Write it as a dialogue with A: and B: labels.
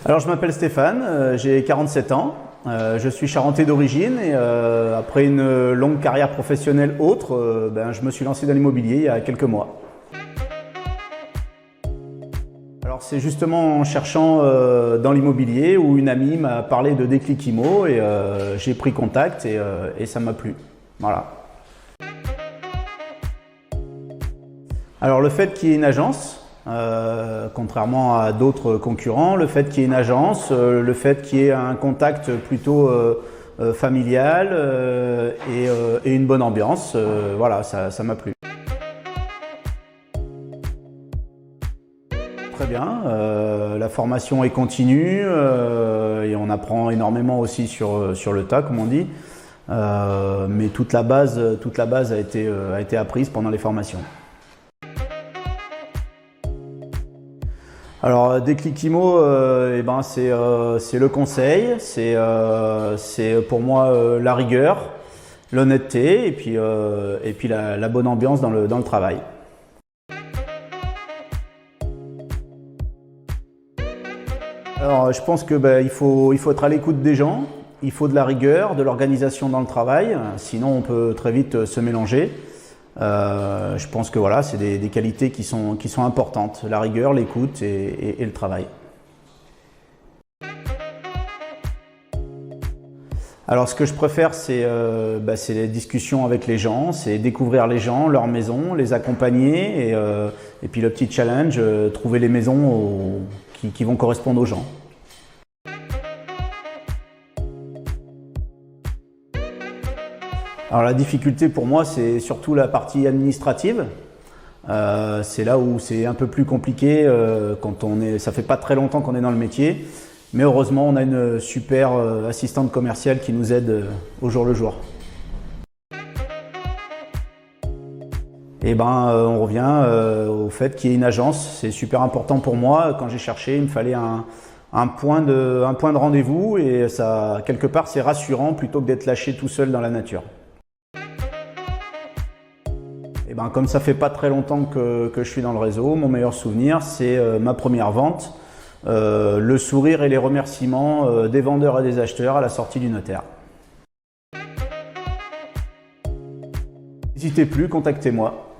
A: Alors je m'appelle Stéphane, j'ai 47 ans, je suis charentais d'origine et après une longue carrière professionnelle autre, je me suis lancé dans l'immobilier il y a quelques mois. Alors c'est justement en cherchant dans l'immobilier où une amie m'a parlé de Déclic Immo et j'ai pris contact et ça m'a plu. Voilà. Alors le fait qu'il y ait une agence, contrairement à d'autres concurrents, le fait qu'il y ait une agence, le fait qu'il y ait un contact plutôt familial et une bonne ambiance, voilà, ça m'a plu. Très bien, la formation est continue et on apprend énormément aussi sur le tas, comme on dit, mais toute la base a été apprise pendant les formations. Alors Déclic Immo, c'est le conseil, c'est pour moi la rigueur, l'honnêteté et puis la bonne ambiance dans le travail. Alors je pense que il faut être à l'écoute des gens, il faut de la rigueur, de l'organisation dans le travail, sinon on peut très vite se mélanger. Je pense que voilà, c'est des qualités qui sont importantes, la rigueur, l'écoute et le travail. Alors ce que je préfère, c'est les discussions avec les gens, c'est découvrir les gens, leur maison, les accompagner et puis le petit challenge, trouver les maisons qui vont correspondre aux gens. Alors la difficulté pour moi, c'est surtout la partie administrative. C'est là où c'est un peu plus compliqué ça fait pas très longtemps qu'on est dans le métier. Mais heureusement, on a une super assistante commerciale qui nous aide au jour le jour. Et on revient au fait qu'il y ait une agence. C'est super important pour moi. Quand j'ai cherché, il me fallait un point de rendez-vous et ça, quelque part, c'est rassurant plutôt que d'être lâché tout seul dans la nature. Et comme ça fait pas très longtemps que je suis dans le réseau, mon meilleur souvenir, c'est ma première vente, le sourire et les remerciements des vendeurs et des acheteurs à la sortie du notaire. N'hésitez plus, contactez-moi.